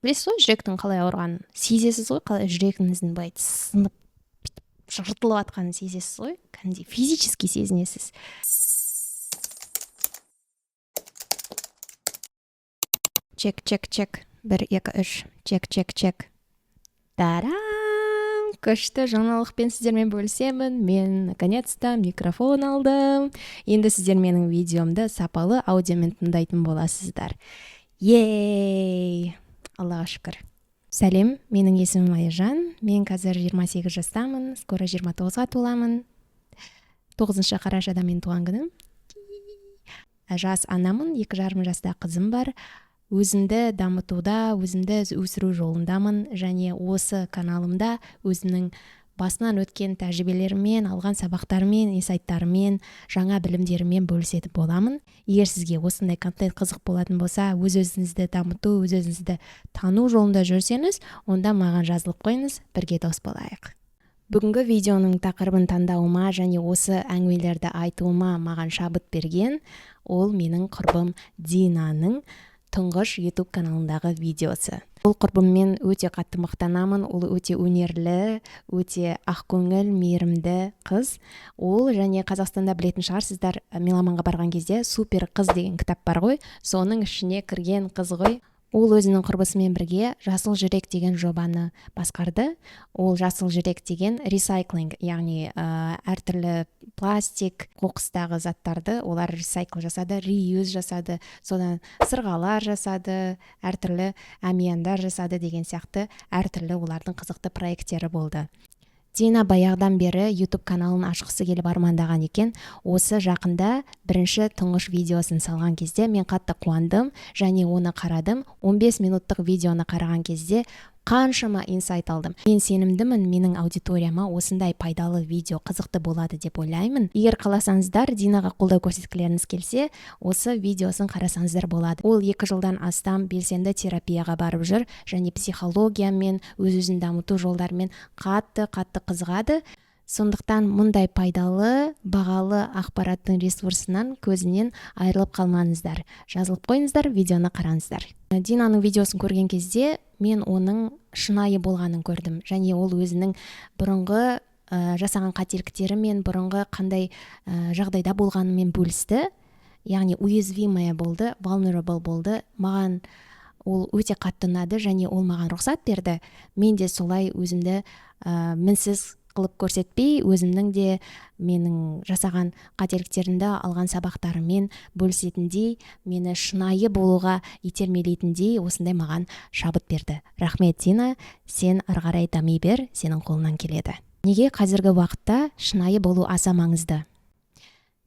білесіз ғой жүректің қалай ауырғанын сезесіз ғой, қалай жүрегіңіздің былай сынып жыртылып жатқанын сезесіз ғой, кәдімгідей физически сезінесіз. Чек 1 2 3 чек. Тарам! Күшті жаңалықпен сіздермен бөлісемін. Мен наконец-то микрофон алдым. Енді сіздер менің видеомды сапалы аудиомен тыңдайтын боласыздар. Ей! Аллаға шүкір. Сәлем, менің есімім Айжан. Мен қазір 28 жастамын, скоро 29-ға толамын. 9 қарашада мен туған күнім. Жас анамын, 2,5 жаста қызым бар. Өзімді дамытуда, өзімді өсіру жолындамын, және осы каналымда өзімнің басынан өткен тәжірибелеріммен, алған сабақтарымен, инсайттарымен, жаңа білімдеріммен бөлісетін боламын. Егер сізге осындай контент қызық болатын болса, өз-өзіңізді дамыту, өз-өзіңізді тану жолында жүрсеңіз, онда маған жазылып қойыңыз, бірге дос болайық. Бүгінгі видеоның тақырыбын таңдауыма және осы әңгімелерді айтуыма маған шабыт берген, ол менің құрбым Динаның тұңғыш YouTube каналындағы видеосы. Ол құрбыммен өте қатты мақтанамын. Ол өте өнерлі, өте ақкөңіл, мейірімді қыз. Ол және Қазақстанда білетін шығарсыздар, меломанға барған кезде Супер қыз деген кітап бар ғой, соның ішіне кірген қыз ғой. Ол өзінің құрбысымен бірге Жасыл жүрек деген жобаны басқарды. Ол Жасыл жүрек деген ресайклинг, яғни әртүрлі пластик, қоқыстағы заттарды олар ресайкл жасады, реюз жасады, содан сырғалар жасады, әртүрлі әмияндар жасады деген сияқты әртүрлі олардың қызықты проекттері болды. Дина баяғыдан бері YouTube каналын ашқысы келіп армандаған екен. Осы жақында бірінші тұңғыш видеосын салған кезде мен қатты қуандым және оны қарадым. 15 минуттық видеоны қараған кезде қаншама инсайт алдым. Мен сенімдімін, менің аудиторияма осындай пайдалы видео қызықты болады деп ойлаймын. Егер қаласаңыздар, Динаға қолдау көрсеткілеріңіз келсе, осы видеосын қарасаңыздар болады. Ол 2 жылдан астам белсенді терапияға барып жүр және психологиямен, өз-өзін дамыту жолдарымен қатты қызығады. Сондықтан мұндай пайдалы, бағалы ақпараттың ресурсынан, көзінен айырылып қалмаңыздар. Жазылып қойыңыздар, видеоны қараңыздар. Динаның видеосын көрген кезде мен оның шынайы болғанын көрдім, және ол өзінің бұрынғы жасаған қателіктері мен бұрынғы қандай жағдайда болғанымен бөлісті. Яғни уязвимая болды, vulnerable болды. Маған ол өте қатты ұнады және ол маған рұқсат берді. Мен де солай өзімді мінсіз қылып көрсетпей, өзімнің де менің жасаған қателіктерімді алған сабақтарымен бөлісетіндей, мені шынайы болуға итермелейтіндей осындай маған шабыт берді. Рахмет, Дина, сен ары қарай дами бер, сенің қолыңнан келеді. Неге қазіргі уақытта шынайы болу аса маңызды?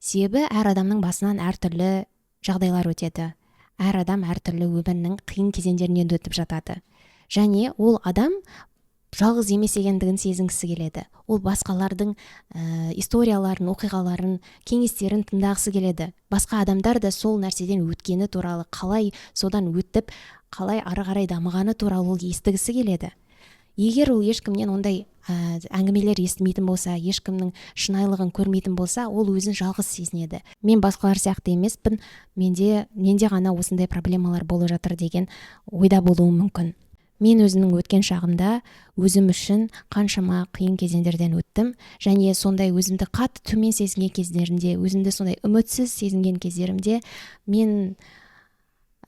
Себебі әр адамның басынан әртүрлі жағдайлар өтеді. Әр адам әртүрлі өмірінің қиын кезеңдерінен өтіп жатады. Және ол адам жалғыз емес екендігін сезінгісі келеді. Ол басқалардың историяларын, оқиғаларын, кеңестерін тыңдағысы келеді. Басқа адамдар да сол нәрседен өткені туралы, қалай содан өтіп, қалай ары қарай дамығаны туралы ол естігісі келеді. Егер ол ешкімнен ондай әңгімелер естімейтін болса, ешкімнің шынайылығын көрмейтін болса, ол өзін жалғыз сезінеді. Мен басқалар сияқты емеспін, менде ғана осындай проблемалар болып жатыр деген ойда болуы мүмкін. Мен өзімнің өткен шағымда өзім үшін қаншама қиын кезеңдерден өттім, және сондай өзімді қатты төмен сезінген кездерімде, өзімді сондай үмітсіз сезінген кездерімде мен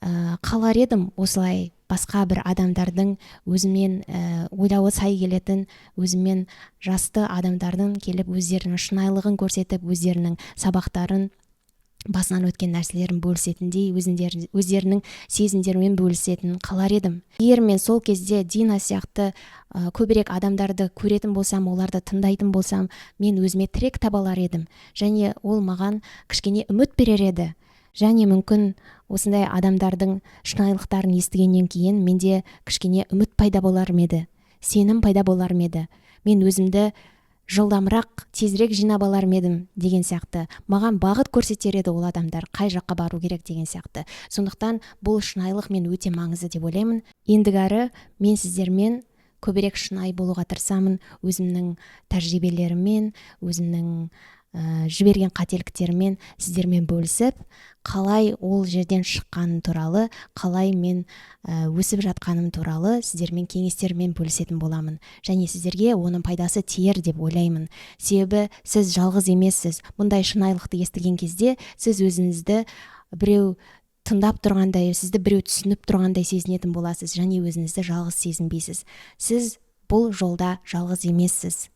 қалар едім осылай басқа бір адамдардың өзімен ойлауы сай келетін, өзімен жасты адамдардың келіп өздерінің шынайылығын көрсетіп, өздерінің сабақтарын, басынан өткен нәрселерін бөлісетіндей, өздерінің сезімдерімен бөлісетін қалар едім. Егер мен сол кезде Дина сияқты көбірек адамдарды көретін болсам, оларды тыңдайтын болсам, мен өзіме тірек таба алар едім. Және ол маған кішкене үміт берер еді. Және мүмкін осындай адамдардың шынайылықтарын естігеннен кейін менде кішкене үміт пайда болар еді, сенім пайда болар еді. Мен өзімді жылдамырақ, тезірек жинап алар едім деген сияқты. Маған бағыт көрсетер еді ол адамдар, қай жаққа бару керек деген сияқты. Сондықтан бұл шынайылық мен өте маңызды деп ойлаймын. Ендігәрі мен сіздермен көбірек шынайы болуға тырысамын, өзімнің тәжірибелеріммен, өзімнің жіберген қателіктермен сіздермен бөлісіп, қалай ол жерден шыққаным туралы, қалай мен өсіп жатқаным туралы сіздермен кеңестермен бөлісетін боламын. Және сіздерге оның пайдасы тиер деп ойлаймын. Себебі сіз жалғыз емессіз. Мұндай шынайылықты естіген кезде сіз өзіңізді біреу тыңдап тұрғандай, сізді біреу түсініп тұрғандай сезінетін боласыз, және өзіңізді жалғыз сезінбейсіз. Сіз бұл жолда жалғыз емессіз.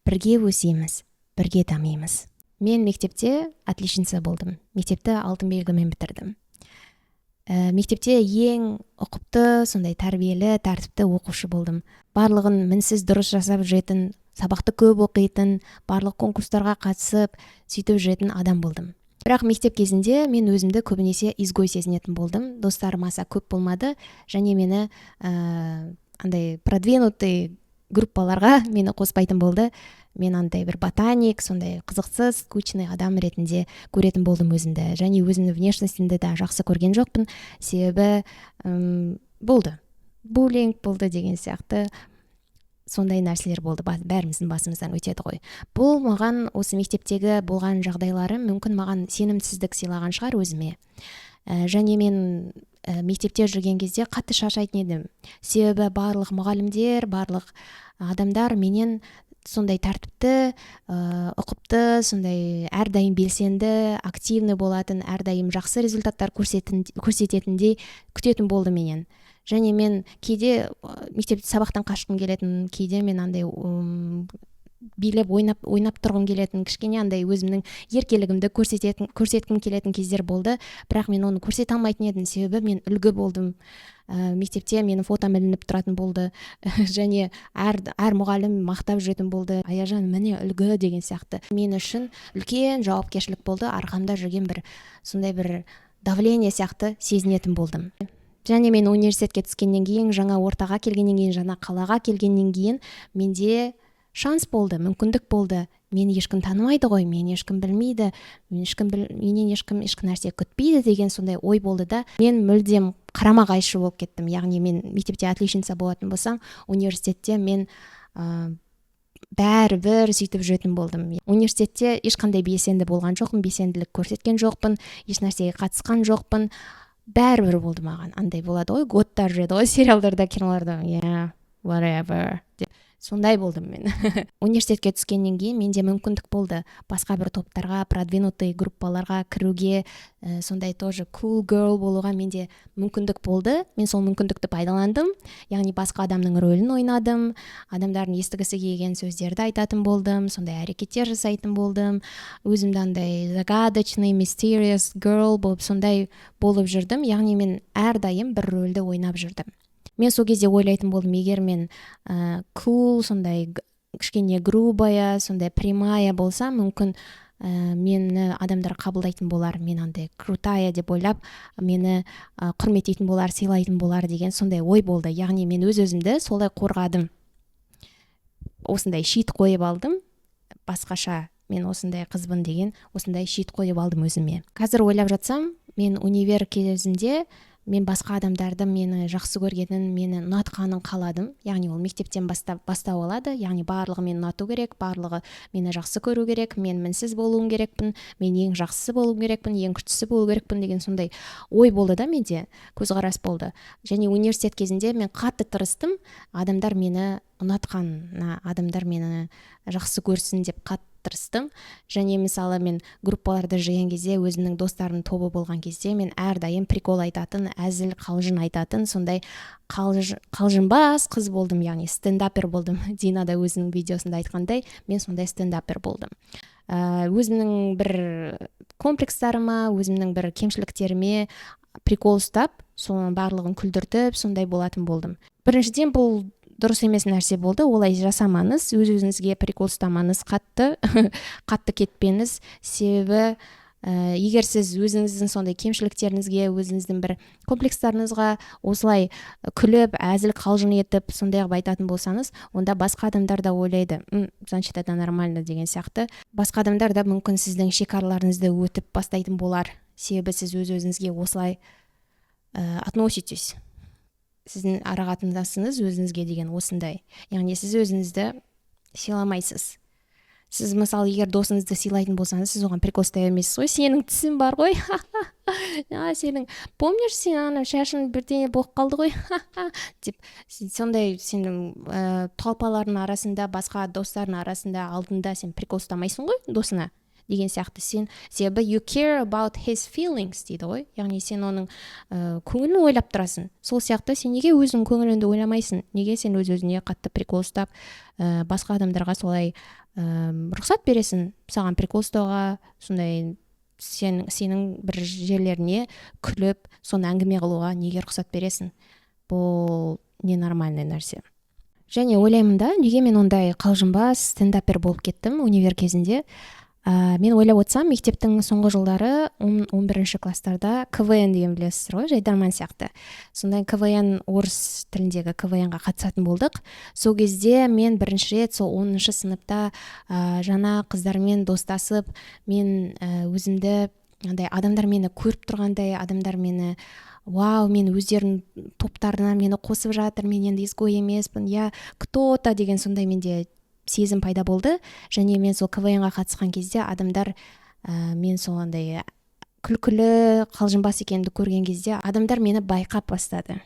Бірге өсеміз, бірге дамимыз. Мен мектепте отличница болдым. Мектепті алтын белгімен бітірдім. Мектепте ең ұқыпты, сондай тәрбиелі, тәртіпті оқушы болдым. Барлығын мінсіз дұрыс жасап жүретін, сабақты көп оқитын, барлық конкурстарға қатысып, сөйтіп жүретін адам болдым. Бірақ мектеп кезінде мен өзімді көбінесе изгой сезінетін болдым. Достарым аса көп болмады, және мені андай продвинутый группаларға мені қоспайтын болды. Мен андай бір ботаник, сондай қызықсыз, скучный адам ретінде көретін болдым өзімді. Және өзімнің внешностімді да жақсы көрген жоқпын. Себебі болды. Буллинг болды деген сияқты сондай нәрселер болды. Бәріміздің басымыздан өтеді ғой. Бұл маған осы мектептегі болған жағдайларым мүмкін маған сенімсіздік сыйлаған шығар өзіме. Және мен мектепте жүрген кезде қатты шаршайтын едім. Себебі барлық мұғалімдер, барлық адамдар менен сондай тәртіпті, ұқыпты, сондай әрдайым белсенді, активный болатын, әрдайым жақсы результаттар көрсететіндей күтетін болды менен. Және мен кейде мектепте сабақтан қашқым келетін, кейде мен андай билеп ойнап тұрғым келетін, кішкене андай өзімнің еркелігімді көрсеткім келетін кездер болды. Бірақ мен оны көрсете алмайтын едім, себебі мен үлгі болдым. Мектепте менің фотом ілініп тұратын болды. Және әр мұғалім мақтап жүретін болды. Аяжан, міне үлгі деген сияқты. Мен үшін үлкен жауапкершілік болды. Арқамда жүрген бір сондай бір давление сияқты сезінетін болдым. Және мен университетке түскеннен кейін, жаңа ортаға келгеннен кейін, жаңа қалаға келгеннен кейін менде шанс болды, мүмкіндік болды. Мені ешкім танымайды ғой, мені ешкім білмейді, менен ешкім нәрсе күтпейді деген сондай ой болды да, мен мүлдем қарама қайшы болып кеттім. Яғни мен мектепте отличница болатын болсам, университетте мен бәрібір сөйтіп жүретін болдым. Университетте ешқандай белсенді болған жоқпын, белсенділік көрсеткен жоқпын, еш нәрсеге қатысқан жоқпын. Бәрібір болды маған. Андай болады ғой, годтар жүреді ғой сериалдарда, киноларда. Whatever. Сондай болдым мен. Университетке түскеннен кейін менде мүмкіндік болды басқа бір топтарға, продвинутый группаларға кіруге, сондай тоже cool girl болуға менде мүмкіндік болды. Мен сол мүмкіндікті пайдаландым. Яғни басқа адамның рөлін ойнадым, адамдардың естігісі келген сөздерді айтатын болдым, сондай әрекеттер жасайтын болдым. Өзімді андай загадочный, mysterious girl болып сондай болып жүрдім. Яғни мен әрдайым бір рөлді ойнап жүрдім. Мен сол кезде ойлайтын болдым, егер мен cool, сондай кішкене грубая, сондай прямая болсам, мүмкін мені адамдар қабылдайтын болар, мен андай крутая деп ойлап, мені құрметтейтін болар, сыйлайтын болар деген сондай ой болды. Яғни мен өз-өзімді солай қорғадым. Осындай шит қойып алдым. Басқаша мен осындай қызбын деген осындай шит қойып алдым өзіме. Қазір ойлап жатсам, мен универ кезінде мен басқа адамдарды мені жақсы көргенін, мені ұнатқанын қаладым. Яғни ол мектептен бастау алады. Яғни барлығы мені ұнату керек, барлығы мені жақсы көру керек, мен мінсіз болуым керекпін, мен ең жақсысы болуым керекпін, ең күштісі болу керекпін деген сондай ой болды да менде, көзқарас болды. Және университет кезінде мен қатты тырыстым, адамдар мені ұнатқан, адамдар мені жақсы көрсін деп қатты тырыстым. Және мысалы мен группаларды жиған кезде, өзімнің достарымның тобы болған кезде мен әрдайым прикол айтатын, әзіл қалжың айтатын, сондай қалжыңбас қыз болдым, яғни стендапер болдым. Дина да өзінің видеосында айтқандай, мен сондай стендапер болдым. Өзімнің бір комплекстарыма, өзімнің бір кемшіліктеріме прикол ұстап, соның барлығын күлдіртіп, сондай болатын болдым. Біріншіден бұл дұрыс емес нәрсе болды. Олай жасамаңыз, өз-өзіңізге прикол ұстамаңыз, қатты кетпеңіз. Себебі егер сіз өзіңіздің сондай кемшіліктеріңізге, өзіңіздің бір комплекстарыңызға осылай күліп, әзіл қалжың етіп, сондай айтатын болсаңыз, онда басқа адамдар да ойлайды, значит, это нормально деген сияқты. Басқа адамдар да мүмкін сіздің шекараларыңызды өтіп бастайтын болар. Себебі сіз өз-өзіңізге осылай относитесь. Сіздің арақатынасыңыз өзіңізге деген осындай. Яғни сіз өзіңізді сыйламайсыз. сіз мысалы егер досыңызды сыйлайтын болсаңыз, сіз оған прикол ұстай бермейсіз ғой, сенің тісің бар ғой, сенің помнишь, сен ана шашың бірдеңе болып қалды ғой, деп сондай сенің толпалардың арасында, басқа достардың арасында алдында сен прикол ұстамайсың ғой досыңа деген сияқты. Сен себебі you care about his feelings дейді ғой, яғни сен оның көңілін ойлап тұрасың. Сол сияқты сен неге өзің көңіліңді ойламайсың, неге сен өз-өзіне қатты прикол ұстап басқа адамдарға солай рұқсат бересің саған прикол ұстауға, сондай сенің бір жерлеріне күліп соны әңгіме қылуға неге рұқсат бересің? Бұл ненормальный нәрсе. Және ойлаймын да, неге мен ондай қалжыңбас стендапер болып кеттім универ кезінде. Мен ойлап отырсам, мектептің соңғы жылдары 11-ші класстарда КВН деген білесіздер ғой, жайдарман сияқты. Сондай КВН, орыс тіліндегі КВН-ға қатысатын болдық. Сол кезде мен бірінші рет сол 10-шы сыныпта жаңа қыздармен достасып, мен өзімді адамдар мені көріп тұрғандай, адамдар мені вау, мен өздерінің топтарынан мені қосып жатыр, мен енді изгой емеспін, кто-то деген сондай менде сезім пайда болды. Және мен сол КВН-ға қатысқан кезде адамдар мен сондай күлкілі қалжыңбас екенімді көрген кезде адамдар мені байқап бастады.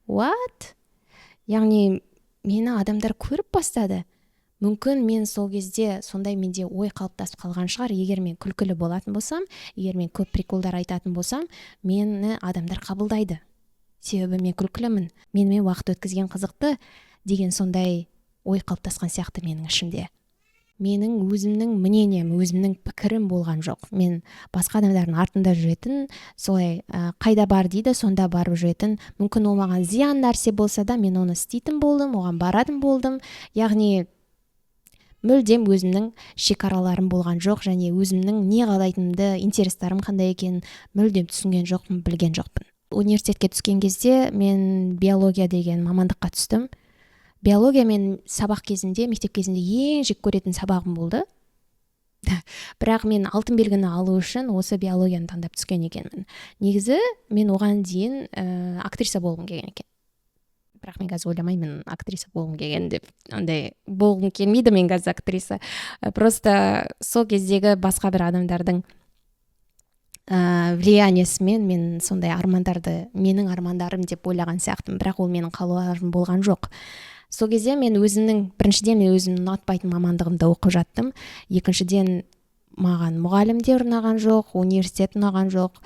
What? Яғни мені адамдар көріп бастады. Мүмкін мен сол кезде сондай менде ой қалыптасып қалған шығар, егер мен күлкілі болатын болсам, егер мен көп приколдар айтатын болсам, мені адамдар қабылдайды. Себебі мен күлкілімін, менімен уақыт өткізген қызықты деген сондай ой қалыптасқан сияқты менің ішімде. Менің өзімнің мнением, өзімнің пікірім болған жоқ. Мен басқа адамдардың артында жүретін, солай қайда бар дейді, сонда барып жүретін, мүмкін ол маған зиян нәрсе болса да, мен оны істейтін болдым, оған баратын болдым. Яғни мүлдем өзімнің шекараларым болған жоқ, және өзімнің не қалайтынымды, интерестерім қандай екенін мүлдем түсінген жоқпын, білген жоқпын. Университетке түскен кезде мен биология деген мамандыққа түстім. Биология мен сабақ кезінде, мектеп кезінде ең жек көретін сабағым болды. Бірақ мен алтын белгіні алу үшін осы биологияны таңдап түскен екенмін. Негізі мен оған дейін актриса болғым келген екен. Бірақ мен қазір ойламаймын актриса болғым келген деп. Андай болғым келмейді мен қазір актриса. Просто сол кездегі басқа бір адамдардың влияниесімен мен сондай армандарды менің армандарым деп ойлаған сияқтымын. Бірақ ол менің қалауларым болған жоқ. Сол кезде мен біріншіден мен өзімнің ұнатпайтын мамандығымда оқып жаттым. Екіншіден маған мұғалім де ұнаған жоқ, университет ұнаған жоқ.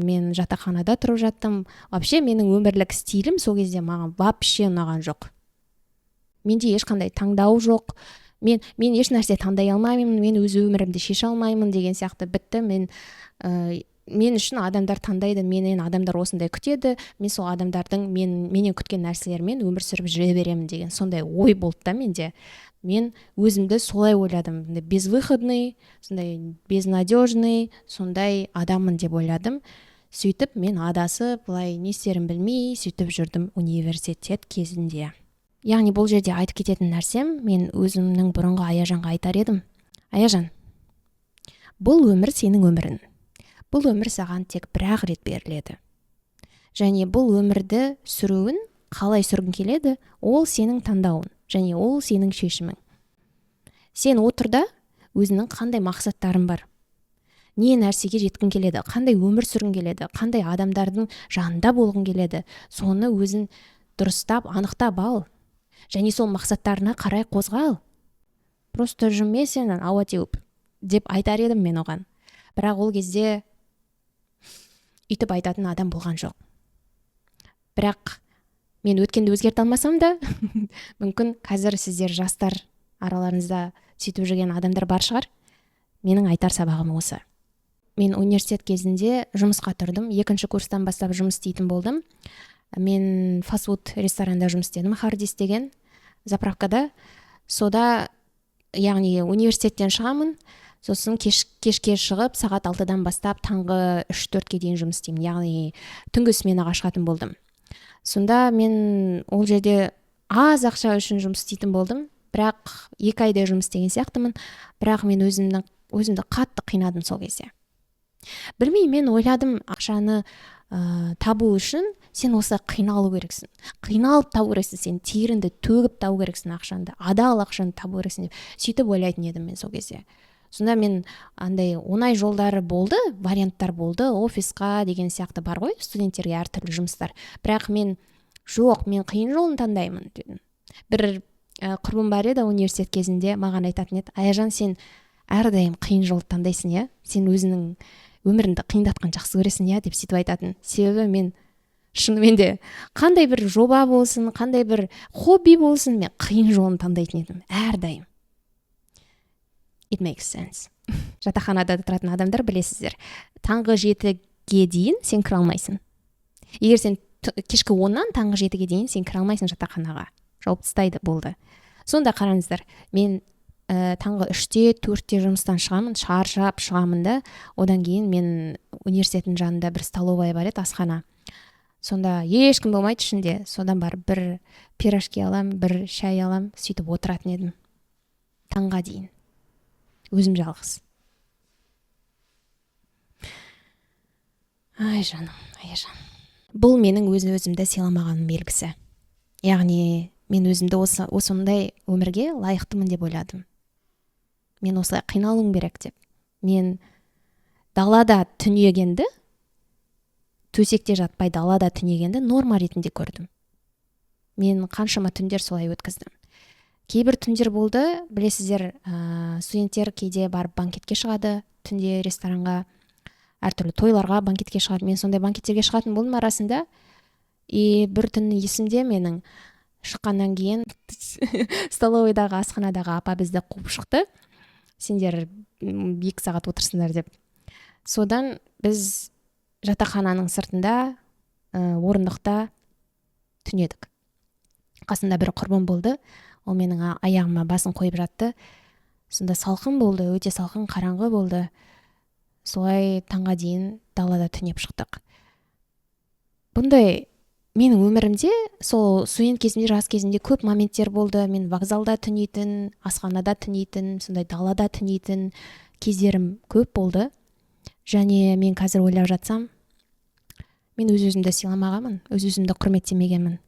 Мен жатақханада тұрып жаттым. Вообще менің өмірлік стилім сол кезде маған вообще ұнаған жоқ. Менде ешқандай таңдау жоқ. Мен еш нәрсе таңдай алмаймын, мен өз өмірімді шеше алмаймын деген сияқты бітті. Мен үшін адамдар таңдайды, менен адамдар осындай күтеді, мен сол адамдардың менен күткен нәрселермен өмір сүріп жүре беремін деген сондай ой болды да менде. Мен өзімді солай ойладым, безвыходный, сондай безнадежный, сондай адаммын деп ойладым. Сөйтіп мен адасып, былай не істерін білмей сөйтіп жүрдім университет кезінде. Яғни бұл жерде айтып кететін нәрсем, мен өзімнің бұрынғы Аяжанға айтар едім. Аяжан, бұл өмір сенің өмірің. Бұл өмір саған тек бір-ақ рет беріледі. Және бұл өмірді сүруін қалай сүргің келеді, ол сенің таңдауың, және ол сенің шешімің. Сен отырда өзінің қандай мақсаттарың бар, не нәрсеге жеткің келеді, қандай өмір сүргің келеді, қандай адамдардың жанында болғың келеді, соны өзің дұрыстап, анықтап ал. Және сол мақсаттарына қарай қозғал. Просто жүрме сен ауа теуіп деп айтар едім мен оған. Бірақ ол кезде үйтіп айтатын адам болған жоқ. Бірақ мен өткенді өзгерте алмасам да, мүмкін қазір сіздер жастар араларыңызда сөйтіп жүрген адамдар бар шығар. Менің айтар сабағым осы. Мен университет кезінде жұмысқа тұрдым. 2-ші курстан бастап жұмыс істейтін болдым. Мен фастфуд ресторанда жұмыс істедім, Хардис деген заправкада. Сода, яғни университеттен шығамын, сосын кешке шығып, сағат 6-дан бастап таңғы 3-4-ке дейін жұмыс істеймін. Яғни түнгі сменаға шығатын болдым. Сонда мен ол жерде аз ақша үшін жұмыс істейтін болдым. Бірақ 2 айда жұмыс істеген сияқтымын. Бірақ мен өзімді қатты қинадым сол кезде. Білмеймін, мен ойладым, ақшаны табу үшін сен осылай қиналу керексің, қиналып табу керексің, сен теріңді төгіп табу керексің, ақшаңды, адал ақшаны табу керексің деп сөйтіп ойлайтын едім мен сол кезде. Сонда мен андай оңай жолдары болды, варианттар болды, офисқа деген сияқты бар ғой, студенттерге әртүрлі жұмыстар. Бірақ мен жоқ, мен қиын жолын таңдаймын дедім. Бір құрбым бар еді университет кезінде, маған айтатын еді: Аяжан, сен әрдайым қиын жолды таңдайсың, иә? Сен өзіңнің өміріңді қиындатқан жақсы көресің, иә, деп сөйтіп айтатын. Себебі мен шынымен де қандай бір жоба болсын, қандай бір хобби болсын, мен қиын жолын таңдайтын едім әрдайым. It makes sense. Жатақханада тұратын адамдар білесіздер, таңғы 7-ге дейін сен кіре алмайсың. Егер сен кешкі 10-нан таңғы 7-ге дейін сен кіре алмайсың жатақханаға. Жауып тастайды, болды. Сонда қараңыздар, мен таңғы 3-те 4-те жұмыстан шығамын, шаршап шығамын да, одан кейін мен университеттің жанында бір столовая бар еді, асхана. Сонда ешкім болмайды ішінде, содан барып бір пирожки алам, бір шай алам, сөйтіп отыратын едім таңға дейін. Өзім жалғыз. Ай жаным, ай жаным. Бұл менің өзімді сыйламағаным белгісі. Яғни мен өзімді осындай өмірге лайықтымын деп ойладым. Мен осылай қиналуым керек деп. Мен далада түнегенді, төсекте жатпай далада түнегенді норма ретінде көрдім. Мен қаншама түндер солай өткіздім. Кейбір түндер болды, білесіздер, студенттер кейде барып банкетке шығады, түнде ресторанға, әртүрлі тойларға банкетке шығады. Мен сондай банкеттерге шығатын болдым арасында. И бір түн есімде менің, шыққаннан кейін столовойдағы асханадағы апа бізді қуып шықты. Сендер 2 сағат отырсыңдар деп. Содан біз жатақхананың сыртында орындықта түнедік. Қасында бір құрбым болды. Ол менің аяғыма басын қойып жатты. Сонда салқын болды, өте салқын, қараңғы болды. Солай таңға дейін далада түнеп шықтық. Бұндай менің өмірімде, сол студент кезімде, жас кезімде көп моменттер болды. Мен вокзалда түнейтін, асханада түнейтін, сондай далада түнейтін кездерім көп болды. Және мен қазір ойлап жатсам, мен өз-өзімді сыйламағанмын, өз-өзімді құрметтемегенмін.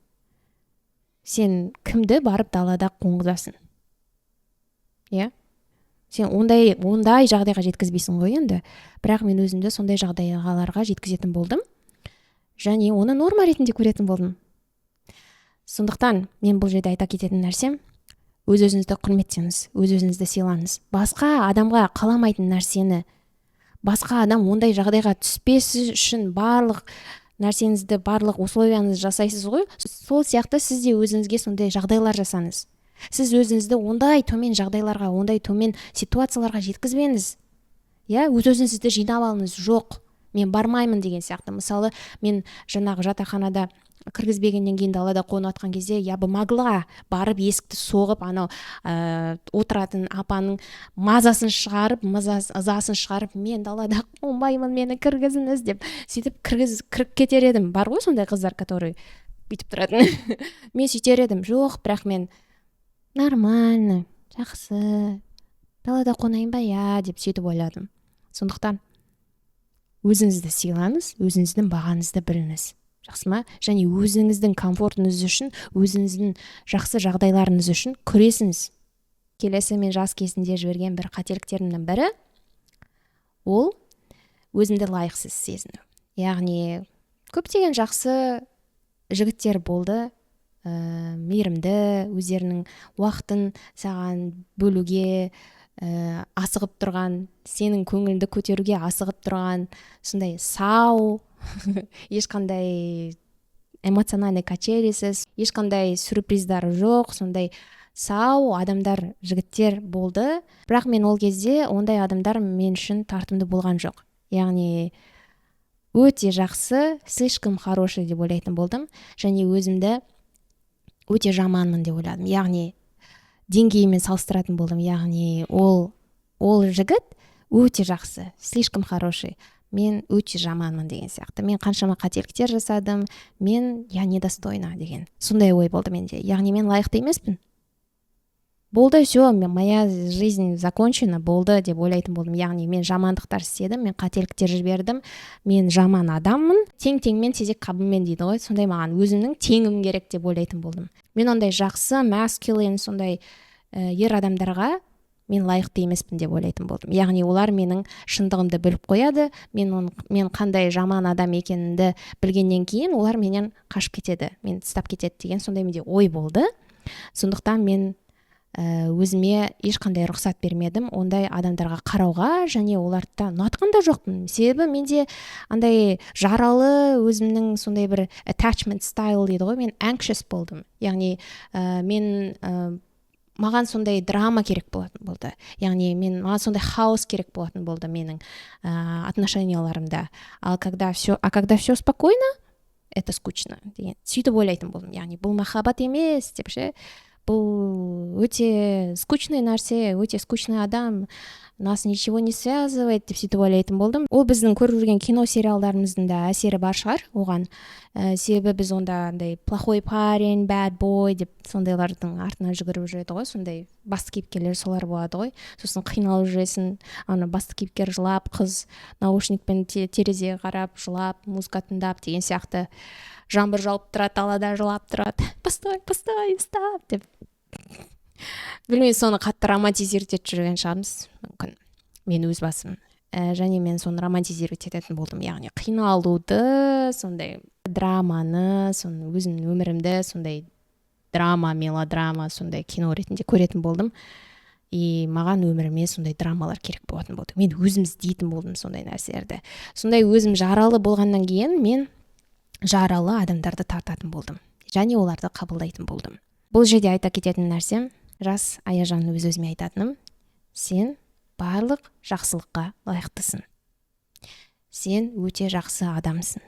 Сен кімді барып далада қоңғызасың? Иә? Сен ондай жағдайға жеткізбейсің ғой енді. Бірақ мен өзімді сондай жағдайларға жеткізетін болдым. Және оны норма ретінде көретін болдым. Сондықтан мен бұл жерде айта кететін нәрсем, өз-өзіңізді құрметтеңіз, өз-өзіңізді сыйлаңыз. Басқа адамға қаламайтын нәрсені, басқа адам ондай жағдайға түспесі үшін барлық нәрсеңізді, барлық условияңызды жасайсыз ғой. Сол сияқты сіз де өзіңізге сондай жағдайлар жасаңыз. Сіз өзіңізді ондай төмен жағдайларға, ондай төмен ситуацияларға жеткізбеңіз. Иә, өз-өзіңізді жинап алыңыз. Жоқ, мен бармаймын деген сияқты. Мысалы, мен жаңағы жатақханада кіргізбегеннен кейін далада қонып атқан кезде, я бы могла барып есікті соғып, анау отыратын апаның ызасын шығарып, мен далада қонбаймын, мені кіргізіңіз деп, сөйтіп кіріп кетер едім. Бар ғой сондай қыздар, которые бүйтіп тұратын. Мен сөйтер едім. Жоқ, бірақ мен нормально, жақсы, далада қонайын ба, я, деп сөйтіп ойладым. Сондықтан өзіңізді сыйлаңыз, өзіңіздің бағаңызды біліңіз. Жақсы ма? Және өзіңіздің комфортыңыз үшін, өзіңіздің жақсы жағдайларыңыз үшін күресіңіз. Келесі мен жас кезінде жіберген бір қателіктерімнің бірі, ол өзімді лайықсыз сезіну. Яғни көптеген жақсы жігіттер болды, мейірімді, өздерінің уақытын саған бөлуге асығып тұрған, сенің көңіліңді көтеруге асығып тұрған, сондай сау, ешқандай эмоциональный качелисіз, ешқандай сюрприздары жоқ, сондай сау адамдар, жігіттер болды. Бірақ мен ол кезде ондай адамдар мен үшін тартымды болған жоқ. Яғни өте жақсы, слишком хороший деп ойлайтын болдым, және өзімді өте жаманмын деп ойладым. Яғни деңгейімен салыстыратын болдым. Яғни ол жігіт өте жақсы, слишком хороший, мен өте жаманмын деген сияқты. Мен қаншама қателіктер жасадым, я недостойна деген. Сондай ой болды менде. Яғни мен лайықты емеспін. болды, все, моя жизнь закончена, болды деп ойлайтын болдым. Яғни мен жамандықтар істедім, мен қателіктер жібердім, мен жаман адаммын, тең-теңмен тезек қабымен дейді ғой, сондай маған өзімнің теңім керек деп ойлайтын болдым. Мен ондай жақсы, маскулин, сондай ер адамдарға мен лайықты емеспін деп ойлайтын болдым. Яғни олар менің шындығымды біліп қояды, мен қандай жаман адам екенімді білгеннен кейін олар менен қашып кетеді, мен тастап кетеді деген сондай менде ой болды. Сондықтан мен өзіме ешқандай рұқсат бермедім ондай адамдарға қарауға, және оларды ұнатқан да жоқпын. Себебі менде андай жаралы өзімнің сондай бір attachment style дейді ғой, мен anxious болдым. Яғни маған сондай драма керек болатын болды. Яғни маған сондай хаос керек болатын болды менің отношенияларымда. Когда все спокойно, это скучно деген сөйтіп ойлайтын болдым. Яғни бұл махаббат емес деп ше, бұл өте скучный нәрсе, өте скучный адам, нас ничего не связывает деп сөйтіп ойлайтын болдым. Ол біздің көріп жүрген кино сериалдарымыздың да әсері бар шығар оған. Себебі біз онда андай плохой парень, bad boy деп сондайлардың артынан жүгіріп жүреді ғой, сондай басты кейіпкерлер солар болады ғой. Сосын қиналып жүресің, басты кейіпкер жылап, қыз наушникпен терезеге қарап жылап, музыка тыңдап деген сияқты. Жаңбыр жауып тұрады, далада жылап тұрады. Постой, стоп деп. Білмеймін, соны қатты романтизировать етіп жүрген шығармыз, мүмкін мен өз басым. Және мен соны романтизировать ететін болдым. Яғни қиналуды, сондай драманы, соны өзімнің өмірімді сондай драма, мелодрама, сондай кино ретінде көретін болдым. И маған өміріме сондай драмалар керек болатын болды. Мен өзім іздейтін болдым сондай нәрселерді. Сондай өзім жаралы болғаннан кейін мен жаралы адамдарды тартатын болдым. Және оларды қабылдайтын болдым. Бұл жерде айта кететін нәрсем, жас Аяжан өз-өзіме айтатыным, сен барлық жақсылыққа лайықтысың. Сен өте жақсы адамсың.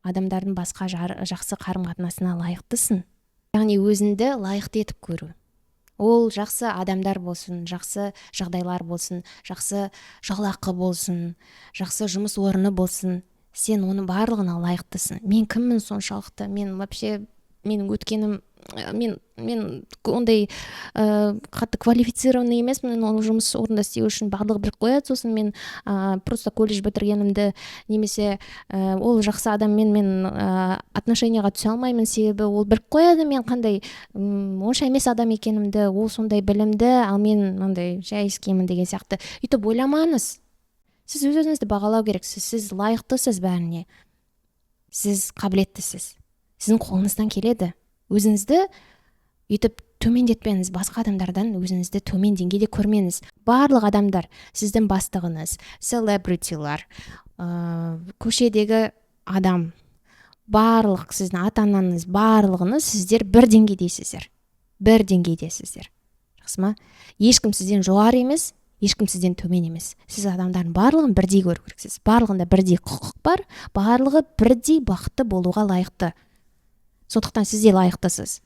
Адамдардың басқа жақсы қарым-қатынасына лайықтысың. Яғни өзіңді лайықты етіп көру. Ол жақсы адамдар болсын, жақсы жағдайлар болсын, жақсы жалақы болсын, жақсы жұмыс орны болсын, сен оның барлығына лайықтысың. Мен кіммін соншалықты? Менің өткенім, мен ондай қатты квалифицированный емеспін, оның жұмыс орнында істеу үшін барлығы біліп қояды. Сосын мен просто колледж бітіргенімді немесе ол жақсы адаммен мен отношенияға түсе алмаймын, себебі ол біліп қояды мен қандай онша емес адам екенімді, ол сондай білімді, ал мен мынандай жай іскеймін деген сияқты. Үйтіп ойламаңыз. Сіз өз-өзіңізді бағалау керексіз. Сіз лайықтысыз бәріне. Сіз қабілеттісіз. Сіздің қолыңыздан келеді. Өзіңізді үйтіп төмендетпеңіз, басқа адамдардан өзіңізді төмен деңгейде көрмеңіз. Барлық адамдар сіздің бастығыңыз, селебритилар, көшедегі адам, барлық сіздің ата-анаңыз, барлығыңыз сіздер бір деңгейдесіздер. Бір деңгейдесіздер. Жақсы ма? Ешкім сізден жоғары емес, ешкім сізден төмен емес. Сіз адамдардың барлығын бірдей көру керексіз. Барлығында бірдей құқық бар, барлығы бірдей бақытты болуға лайықты. Сондықтан сіз де лайықтысыз.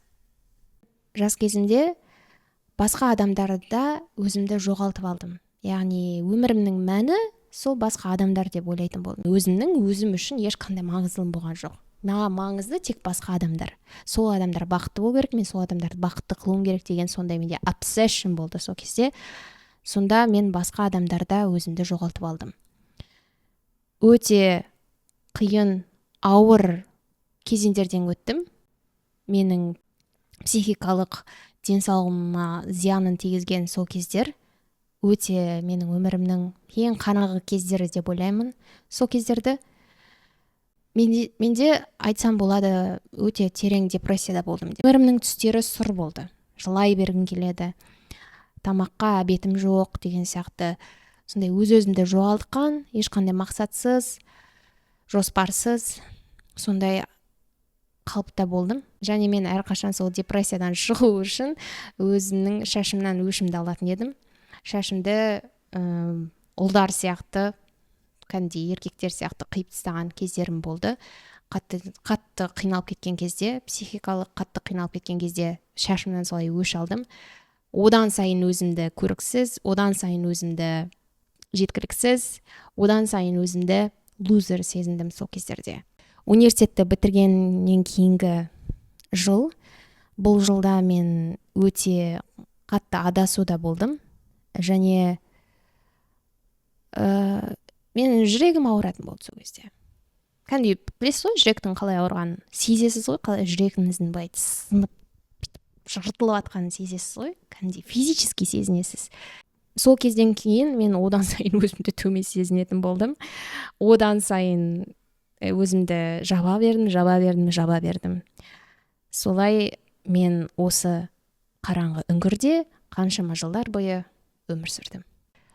Жас кезімде басқа адамдарда өзімді жоғалтып алдым. Яғни өмірімнің мәні сол басқа адамдар деп ойлайтын болдым. Өзім үшін ешқандай маңыздылым болған жоқ. Маған маңызды тек басқа адамдар. Сол адамдар бақытты болу керек, мен сол адамдарды бақытты қылуым керек деген сондай менде obsession болды сол кезде. Сонда мен басқа адамдарда өзімді жоғалтып алдым. Өте қиын, ауыр кезеңдерден өттім. Менің психикалық денсаулығыма зиянын тигізген сол кездер өте менің өмірімнің ең қараңғы кездері деп ойлаймын. Сол кездерді менде айтсам болады, өте терең депрессияда болдым. Өмірімнің түстері сұр болды. Жылай бергім келеді. Тамаққа әбетім жоқ деген сияқты. Сондай өз-өзімді жоғалтқан, ешқандай мақсатсыз, жоспарсыз, сондай қалыпта болдым. Және мен әрқашан сол депрессиядан шығу үшін өзімнің шашымнан өшімді алатын едім. Шашымды ұлдар сияқты, кәдімгідей еркектер сияқты қиып тастаған кездерім болды. Қатты қиналып кеткен кезде, психикалық қатты қиналып кеткен кезде шашымнан солай өш алдым. Одан сайын өзімді көріксіз, одан сайын өзімді жеткіліксіз, одан сайын өзімді лузер сезіндім сол кездерде. Университетті бітіргеннен кейінгі жыл, бұл жылда мен өте қатты адасуда болдым, және менің жүрегім ауыратын болды сол кезде. Кәдімгідей білесіз ғой, жүректің қалай ауырғанын сезесіз ғой, қалай жүрегіңіздің былай сынып жыртылып жатқанын сезесіз ғой, кәдімгідей физически сезінесіз. Сол кезден кейін мен одан сайын өзімді төмен сезінетін болдым. Одан сайын өзімді жаба бердім. Солай мен осы қараңғы үңгірде қаншама жылдар бойы өмір сүрдім.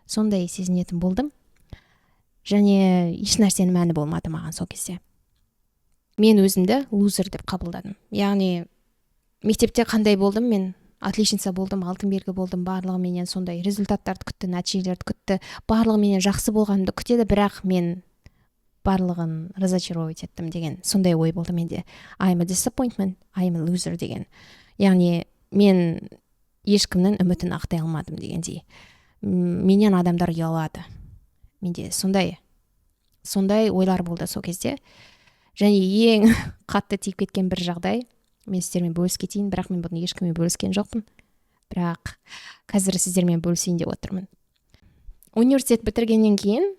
Сондай сезінетін болдым. Және еш нәрсенің мәні болмады маған сол кезде. Мен өзімді лузер деп қабылдадым. Яғни мектепте қандай болдым, мен отличница болдым, алтын белгі болдым, барлығы менен сондай результаттарды күтті, нәтижелерді күтті, барлығы менен жақсы болғанымды күтеді, бірақ мен барлығын разочаровать еттім деген сондай ой болды менде. I'm a disappointment, I'm a loser деген. Яғни мен ешкімнің үмітін ақтай алмадым дегендей. Менен адамдар ұялады. Менде сондай ойлар болды сол кезде. Және ең қатты тиіп кеткен бір жағдай, мен сіздермен бөлісіп кетейін, бірақ мен бұны ешкіммен бөліскен жоқпын. Бірақ қазір сіздермен бөлісейін деп отырмын. Университет бітіргеннен кейін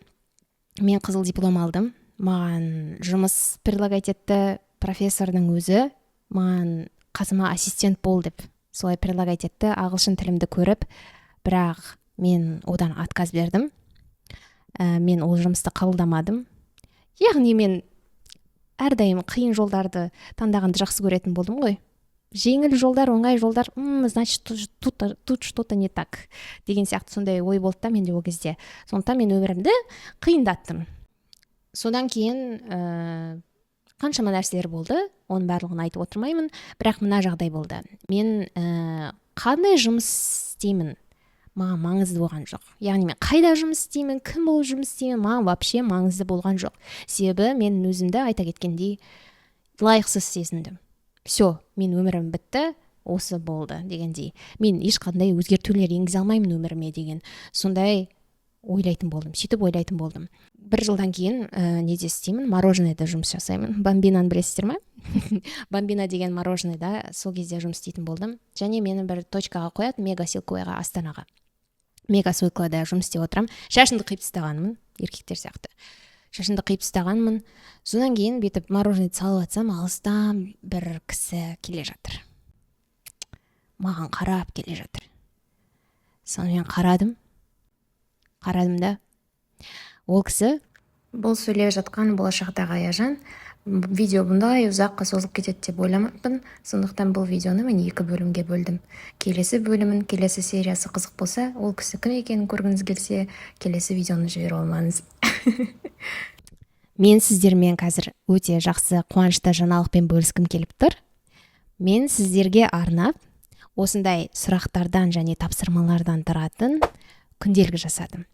мен қызыл диплом алдым. Маған жұмыс предлагать етті профессордың өзі, маған қасыма ассистент бол деп солай предлагать етті, ағылшын тілімді көріп, бірақ мен одан отказ бердім. Мен ол жұмысты қабылдамадым. Яғни мен әрдайым қиын жолдарды таңдағанды жақсы көретін болдым ғой. Жеңіл жолдар, оңай жолдар, значит, тут что-то не так деген сияқты сондай ой болды да менде ол кезде. Сондықтан мен өмірімді қиындаттым. Содан кейін қаншама нәрселер болды, оның барлығын айтып отырмаймын, бірақ мына жағдай болды. Мен қандай жұмыс істеймін, маған маңызды болған жоқ. Яғни мен қайда жұмыс істеймін, кім болып жұмыс істеймін, маған вообще маңызды болған жоқ. Себебі мен өзімді айта кеткендей лайықсыз сезіндім. Все, мен өмірім бітті, осы болды дегендей. Мен ешқандай өзгертулер енгізе алмаймын өміріме деген сондай ойлайтын болдым. Сөйтіп ойлайтын болдым. Бір жылдан кейін неде істеймін, мороженыйда жұмыс жасаймын. Бамбинаны білесіздер ме? Бамбина деген мороженыйда сол кезде жұмыс істейтін болдым. Және мені бір точкаға қояды, Мега-Силквойға, Астанаға. Мега-Силквойда жұмыс істеп отырамын. Шашымды қиып тастағанмын, еркектер сияқты. Шашымды қиып тастағанмын. Содан кейін бүйтіп мороженыйды салып жатсам, алыстан бір кісі келе жатыр. Маған қарап келе жатыр. Сонымен қарадым да, ол кісі, бұл сөйлеп жатқан болашақтағы Аяжан, видео бұндай ұзаққа созылып кетеді деп ойламаппын, сондықтан бұл видеоны мен 2 бөлімге бөлдім. Келесі сериясы қызық болса, ол кісі кім екенін көргіңіз келсе, келесі видеоны жіберіп алмаңыз. Мен сіздермен қазір өте жақсы қуанышты жаңалықпен бөліскім келіп тұр. Мен сіздерге арнап осындай сұрақтардан және тапсырмалардан тұратын күнделік жасадым.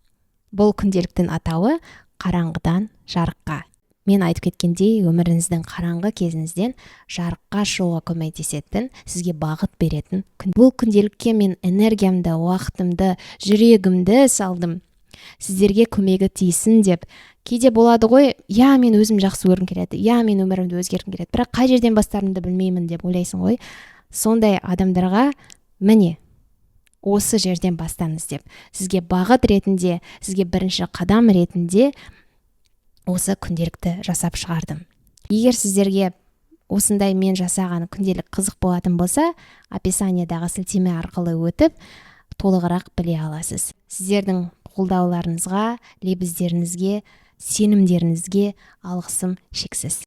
Бұл күнделіктің атауы қараңғыдан жарыққа. Мен айтып кеткендей, өміріңіздің қараңғы кезіңізден жарыққа шығуға көмектесетін, сізге бағыт беретін. Бұл күнделікке мен энергиямды, уақытымды, жүрегімді салдым. Сіздерге көмегі тиісін деп. Кейде болады ғой, мен өзім жақсы көргім келеді, мен өмірімді өзгерткім келеді, бірақ қай жерден бастарымды білмеймін деп ойлайсың ғой. Сондай адамдарға міне осы жерден бастаңыз деп. Сізге бағыт ретінде, сізге бірінші қадам ретінде осы күнделікті жасап шығардым. Егер сіздерге осындай мен жасаған күнделік қызық болатын болса, описаниедағы сілтеме арқылы өтіп, толығырақ біле аласыз. Сіздердің қолдауларыңызға, лебіздеріңізге, сенімдеріңізге алғысым шексіз.